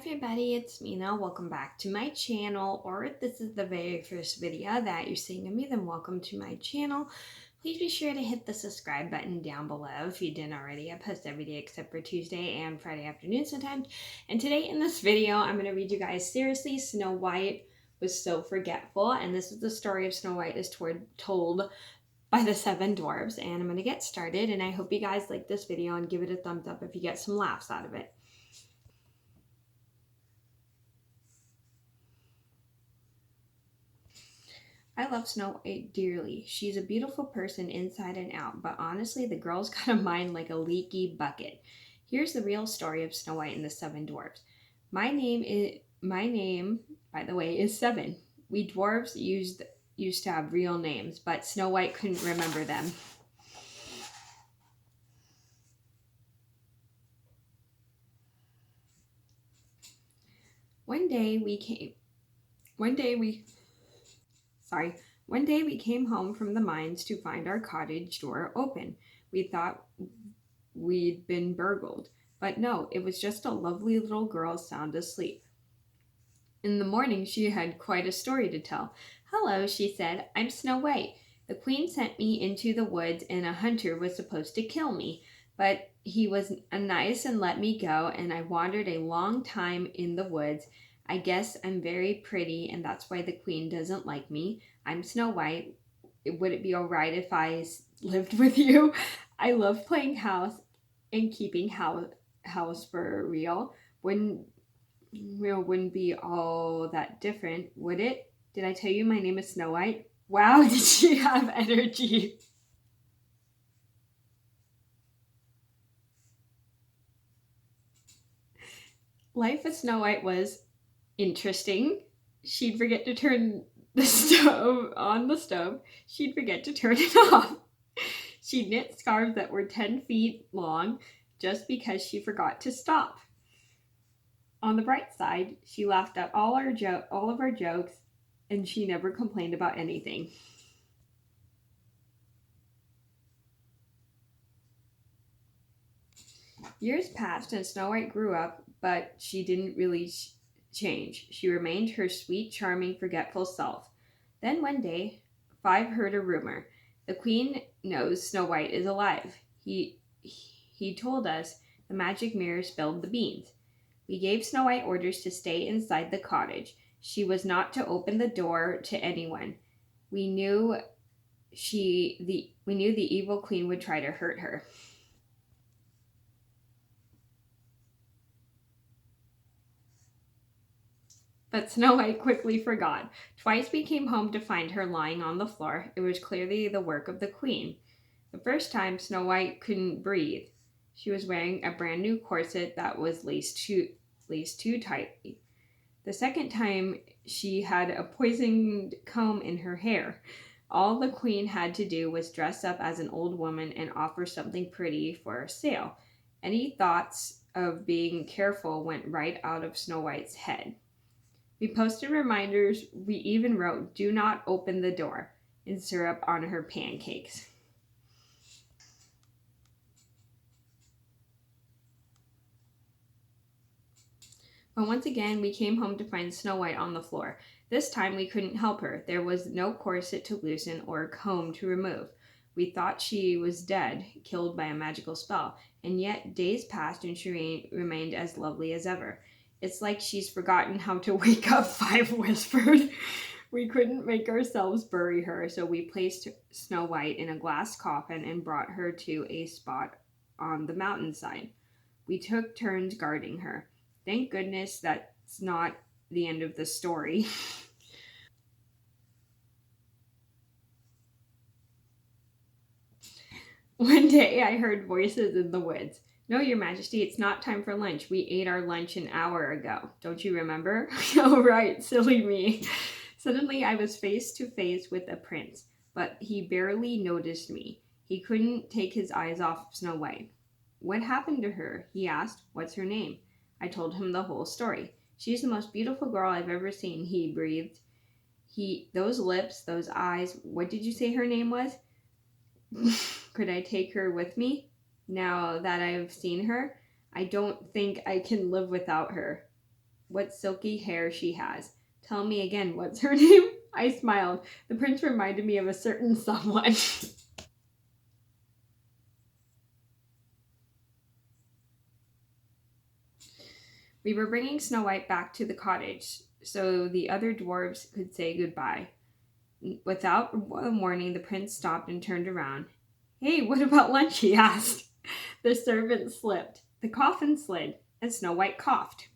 everybody, it's Mena. Welcome back to my channel, or if this is the very first video that you're seeing of me, then welcome to my channel. Please be sure to hit the subscribe button down below if you didn't already. I post every day except for Tuesday and Friday afternoon sometimes. And today in this video, I'm going to read you guys seriously. Snow White was so forgetful, and this is the story of Snow White as told by the 7 dwarves. And I'm going to get started, and I hope you guys like this video and give it a thumbs up if you get some laughs out of it. I love Snow White dearly. She's a beautiful person inside and out, but honestly, the girl's got a mind like a leaky bucket. Here's the real story of Snow White and the 7 dwarfs. My name, by the way, is 7. We dwarves used to have real names, but Snow White couldn't remember them. One day we came home from the mines to find our cottage door open. We thought we'd been burgled, but no, it was just a lovely little girl sound asleep. In the morning, she had quite a story to tell. "Hello," she said. "I'm Snow White. The queen sent me into the woods, and a hunter was supposed to kill me, but he was nice and let me go, and I wandered a long time in the woods. I guess I'm very pretty, and that's why the queen doesn't like me. I'm Snow White. Would it be all right if I lived with you? I love playing house and keeping house for real. Wouldn't be all that different, would it? Did I tell you my name is Snow White?" Wow, did she have energy? Life with Snow White was interesting. She'd forget to turn the stove. She'd forget to turn it off. She'd knit scarves that were 10 feet long just because she forgot to stop. On the bright side, she laughed at all of our jokes, and she never complained about anything. Years passed and Snow White grew up, but she didn't really change. She remained her sweet, charming, forgetful self. Then one day, 5 heard a rumor. The queen knows Snow White is alive. He told us the magic mirror spilled the beans. We gave Snow White orders to stay inside the cottage. She was not to open the door to anyone. We knew the evil queen would try to hurt her. But Snow White quickly forgot. Twice we came home to find her lying on the floor. It was clearly the work of the queen. The first time, Snow White couldn't breathe. She was wearing a brand new corset that was laced too tightly. The second time, she had a poisoned comb in her hair. All the queen had to do was dress up as an old woman and offer something pretty for sale. Any thoughts of being careful went right out of Snow White's head. We posted reminders. We even wrote, "Do not open the door," in syrup on her pancakes. But once again, we came home to find Snow White on the floor. This time we couldn't help her. There was no corset to loosen or comb to remove. We thought she was dead, killed by a magical spell, and yet days passed and she remained as lovely as ever. "It's like she's forgotten how to wake up," 5 whispered. We couldn't make ourselves bury her, so we placed Snow White in a glass coffin and brought her to a spot on the mountainside. We took turns guarding her. Thank goodness that's not the end of the story. One day I heard voices in the woods. "No, Your Majesty, it's not time for lunch. We ate our lunch an hour ago. Don't you remember?" "Oh, right, silly me." Suddenly I was face to face with a prince, but he barely noticed me. He couldn't take his eyes off Snow White. "What happened to her?" he asked. "What's her name?" I told him the whole story. "She's the most beautiful girl I've ever seen," he breathed. Those lips, those eyes, what did you say her name was? Could I take her with me? Now that I've seen her, I don't think I can live without her. what silky hair she has. Tell me again, what's her name? I smiled. The prince reminded me of a certain someone. We were bringing Snow White back to the cottage so the other dwarves could say goodbye. Without a warning, the prince stopped and turned around. Hey, what about lunch? He asked. The servant slipped, the coffin slid, and Snow White coughed.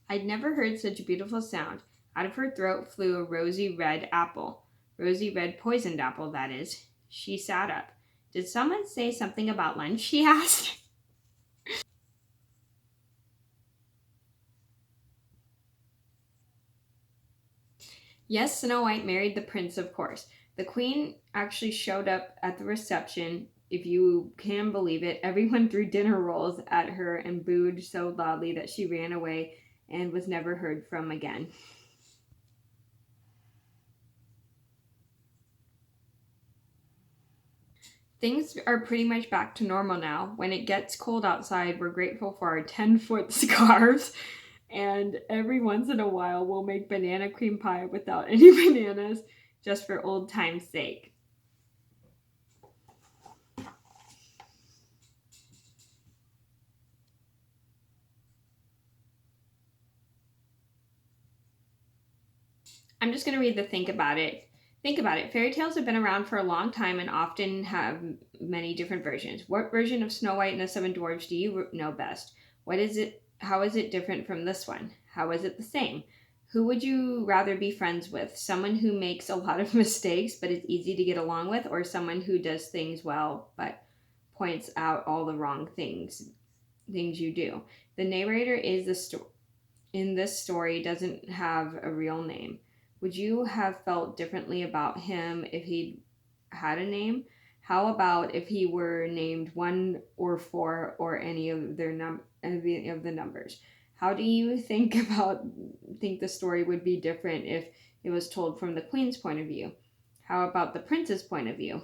I'd never heard such a beautiful sound. Out of her throat flew a rosy red apple. Rosy red poisoned apple, that is. She sat up. Did someone say something about lunch? She asked. Yes, Snow White married the prince, of course. The queen actually showed up at the reception. If you can believe it, everyone threw dinner rolls at her and booed so loudly that she ran away and was never heard from again. Things are pretty much back to normal now. When it gets cold outside, we're grateful for our 10-foot scarves. And every once in a while, we'll make banana cream pie without any bananas just for old time's sake. I'm just going to read the think about it. Think about it. Fairy tales have been around for a long time and often have many different versions. What version of Snow White and the Seven Dwarfs do you know best? What is it? How is it different from this one? How is it the same? Who would you rather be friends with? Someone who makes a lot of mistakes but is easy to get along with, or someone who does things well but points out all the wrong things you do? The narrator is the in this story doesn't have a real name. Would you have felt differently about him if he had a name? How about if he were named 1 or 4 or any of the numbers? How do you think the story would be different if it was told from the queen's point of view? How about the prince's point of view?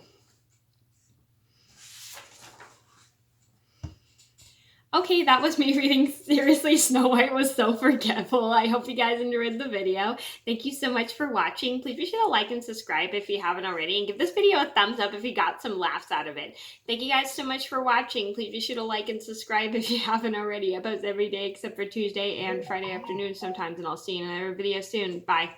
Okay, that was me reading. Seriously, Snow White was so forgetful. I hope you guys enjoyed the video. Thank you so much for watching. Please be sure to like and subscribe if you haven't already, and give this video a thumbs up if you got some laughs out of it. Thank you guys so much for watching. Please be sure to like and subscribe if you haven't already. I post every day except for Tuesday and Friday afternoon sometimes, and I'll see you in another video soon. Bye.